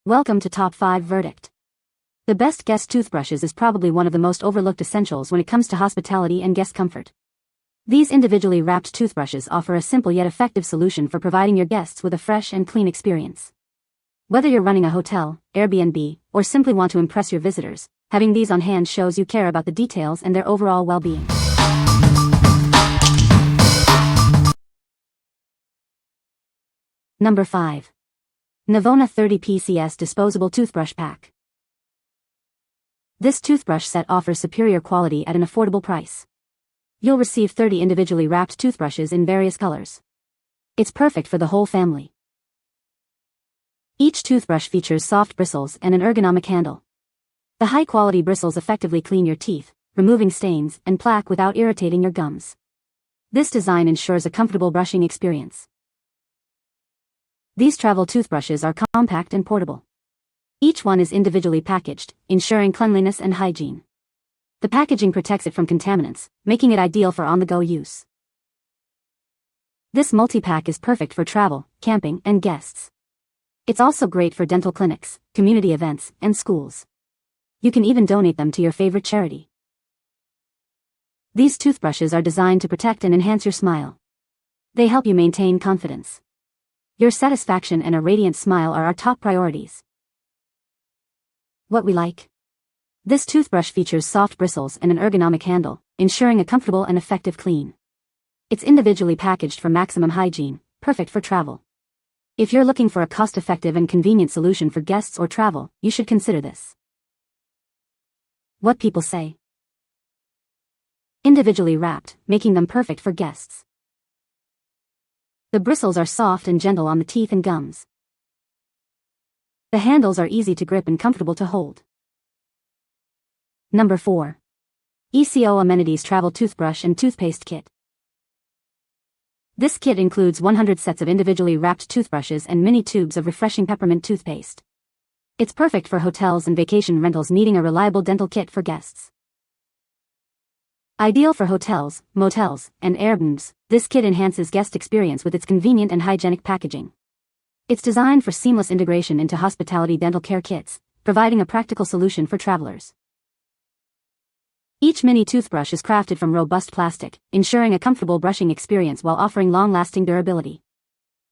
Welcome to Top 5 Verdict. The best guest toothbrushes is probably one of the most overlooked essentials when it comes to hospitality and guest comfort. These individually wrapped toothbrushes offer a simple yet effective solution for providing your guests with a fresh and clean experience. Whether you're running a hotel, Airbnb, or simply want to impress your visitors, having these on hand shows you care about the details and their overall well-being. Number 5. Navona 30 PCS Disposable Toothbrush Pack. This toothbrush set offers superior quality at an affordable price. You'll receive 30 individually wrapped toothbrushes in various colors. It's perfect for the whole family. Each toothbrush features soft bristles and an ergonomic handle. The high-quality bristles effectively clean your teeth, removing stains and plaque without irritating your gums. This design ensures a comfortable brushing experience. These travel toothbrushes are compact and portable. Each one is individually packaged, ensuring cleanliness and hygiene. The packaging protects it from contaminants, making it ideal for on-the-go use. This multi-pack is perfect for travel, camping, and guests. It's also great for dental clinics, community events, and schools. You can even donate them to your favorite charity. These toothbrushes are designed to protect and enhance your smile. They help you maintain confidence. Your satisfaction and a radiant smile are our top priorities. What we like. This toothbrush features soft bristles and an ergonomic handle, ensuring a comfortable and effective clean. It's individually packaged for maximum hygiene, perfect for travel. If you're looking for a cost-effective and convenient solution for guests or travel, you should consider this. What people say. Individually wrapped, making them perfect for guests. The bristles are soft and gentle on the teeth and gums. The handles are easy to grip and comfortable to hold. Number 4. ECO Amenities Travel Toothbrush and Toothpaste Kit. This kit includes 100 sets of individually wrapped toothbrushes and mini tubes of refreshing peppermint toothpaste. It's perfect for hotels and vacation rentals needing a reliable dental kit for guests. Ideal for hotels, motels, and Airbnbs, this kit enhances guest experience with its convenient and hygienic packaging. It's designed for seamless integration into hospitality dental care kits, providing a practical solution for travelers. Each mini toothbrush is crafted from robust plastic, ensuring a comfortable brushing experience while offering long-lasting durability.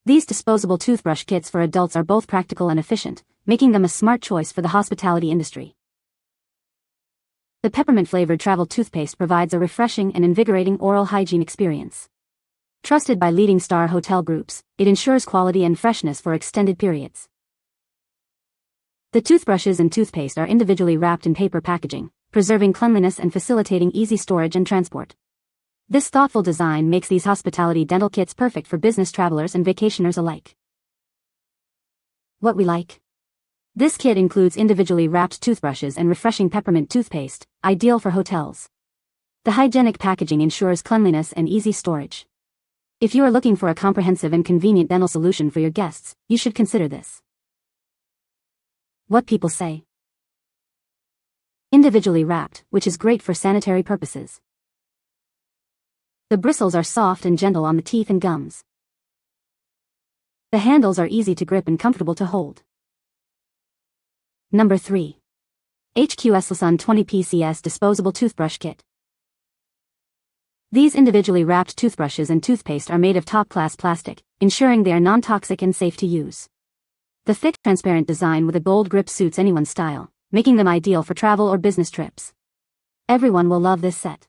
These disposable toothbrush kits for adults are both practical and efficient, making them a smart choice for the hospitality industry. The peppermint-flavored travel toothpaste provides a refreshing and invigorating oral hygiene experience. Trusted by leading star hotel groups, it ensures quality and freshness for extended periods. The toothbrushes and toothpaste are individually wrapped in paper packaging, preserving cleanliness and facilitating easy storage and transport. This thoughtful design makes these hospitality dental kits perfect for business travelers and vacationers alike. What we like. This kit includes individually wrapped toothbrushes and refreshing peppermint toothpaste, ideal for hotels. The hygienic packaging ensures cleanliness and easy storage. If you are looking for a comprehensive and convenient dental solution for your guests, you should consider this. What people say. Individually wrapped, which is great for sanitary purposes. The bristles are soft and gentle on the teeth and gums. The handles are easy to grip and comfortable to hold. Number 3. HQSLsund 20 PCS Disposable Toothbrush Kit. These individually wrapped toothbrushes and toothpaste are made of top-class plastic, ensuring they are non-toxic and safe to use. The thick, transparent design with a gold grip suits anyone's style, making them ideal for travel or business trips. Everyone will love this set.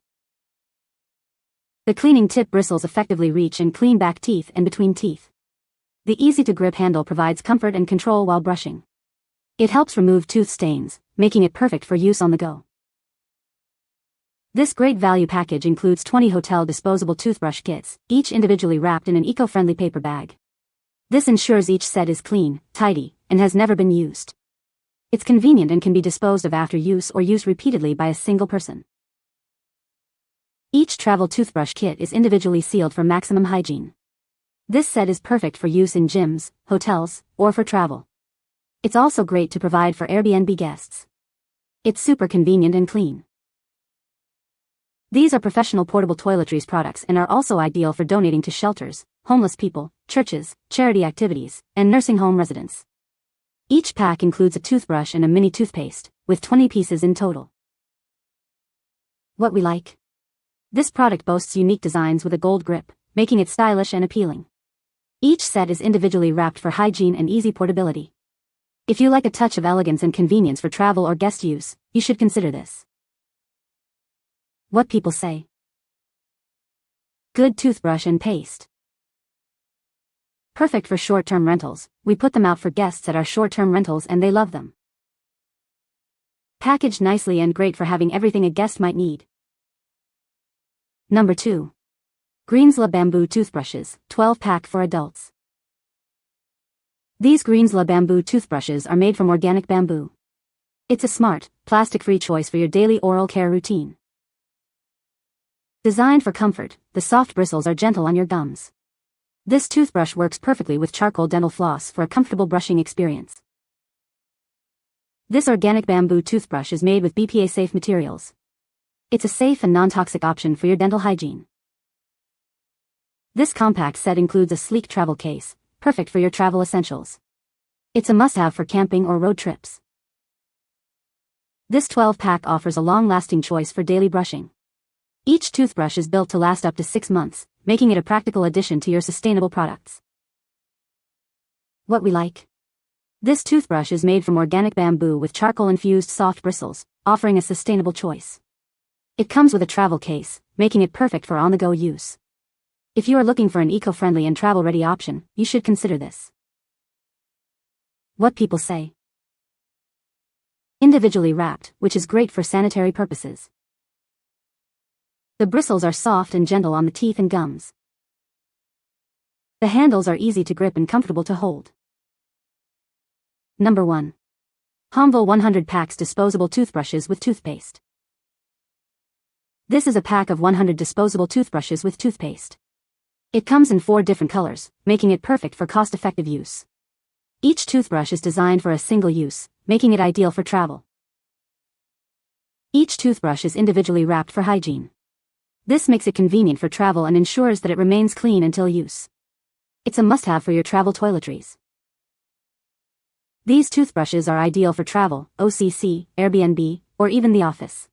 The cleaning tip bristles effectively reach and clean back teeth and between teeth. The easy-to-grip handle provides comfort and control while brushing. It helps remove tooth stains, making it perfect for use on the go. This great value package includes 20 hotel disposable toothbrush kits, each individually wrapped in an eco-friendly paper bag. This ensures each set is clean, tidy, and has never been used. It's convenient and can be disposed of after use or used repeatedly by a single person. Each travel toothbrush kit is individually sealed for maximum hygiene. This set is perfect for use in gyms, hotels, or for travel. It's also great to provide for Airbnb guests. It's super convenient and clean. These are professional portable toiletries products and are also ideal for donating to shelters, homeless people, churches, charity activities, and nursing home residents. Each pack includes a toothbrush and a mini toothpaste, with 20 pieces in total. What we like. This product boasts unique designs with a gold grip, making it stylish and appealing. Each set is individually wrapped for hygiene and easy portability. If you like a touch of elegance and convenience for travel or guest use, you should consider this. What people say. Good toothbrush and paste. Perfect for short-term rentals. We put them out for guests at our short-term rentals and they love them. Packaged nicely and great for having everything a guest might need. Number 2. Greenzla Bamboo Toothbrushes, 12-pack for adults. These Greenzla Bamboo Toothbrushes are made from organic bamboo. It's a smart, plastic-free choice for your daily oral care routine. Designed for comfort, the soft bristles are gentle on your gums. This toothbrush works perfectly with charcoal dental floss for a comfortable brushing experience. This organic bamboo toothbrush is made with BPA-safe materials. It's a safe and non-toxic option for your dental hygiene. This compact set includes a sleek travel case, perfect for your travel essentials. It's a must-have for camping or road trips. This 12-pack offers a long-lasting choice for daily brushing. Each toothbrush is built to last up to 6 months, making it a practical addition to your sustainable products. What we like. This toothbrush is made from organic bamboo with charcoal-infused soft bristles, offering a sustainable choice. It comes with a travel case, making it perfect for on-the-go use. If you are looking for an eco-friendly and travel-ready option, you should consider this. What people say. Individually wrapped, which is great for sanitary purposes. The bristles are soft and gentle on the teeth and gums. The handles are easy to grip and comfortable to hold. Number 1. Homvle 100 packs disposable toothbrushes with toothpaste. This is a pack of 100 disposable toothbrushes with toothpaste. It comes in 4 different colors, making it perfect for cost-effective use. Each toothbrush is designed for a single use, making it ideal for travel. Each toothbrush is individually wrapped for hygiene. This makes it convenient for travel and ensures that it remains clean until use. It's a must-have for your travel toiletries. These toothbrushes are ideal for travel, OCC, Airbnb, or even the office.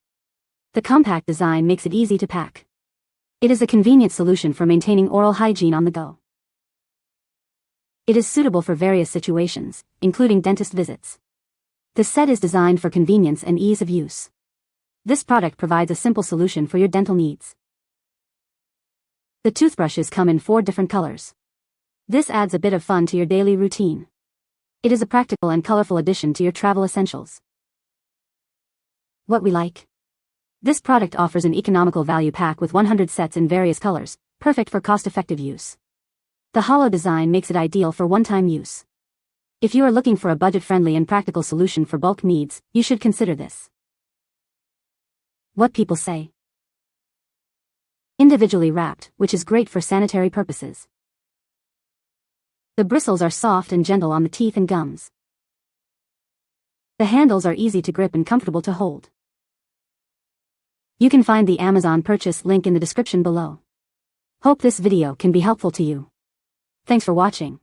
The compact design makes it easy to pack. It is a convenient solution for maintaining oral hygiene on the go. It is suitable for various situations, including dentist visits. The set is designed for convenience and ease of use. This product provides a simple solution for your dental needs. The toothbrushes come in 4 different colors. This adds a bit of fun to your daily routine. It is a practical and colorful addition to your travel essentials. What we like. This product offers an economical value pack with 100 sets in various colors, perfect for cost-effective use. The hollow design makes it ideal for one-time use. If you are looking for a budget-friendly and practical solution for bulk needs, you should consider this. What people say. Individually wrapped, which is great for sanitary purposes. The bristles are soft and gentle on the teeth and gums. The handles are easy to grip and comfortable to hold. You can find the Amazon purchase link in the description below. Hope this video can be helpful to you. Thanks for watching.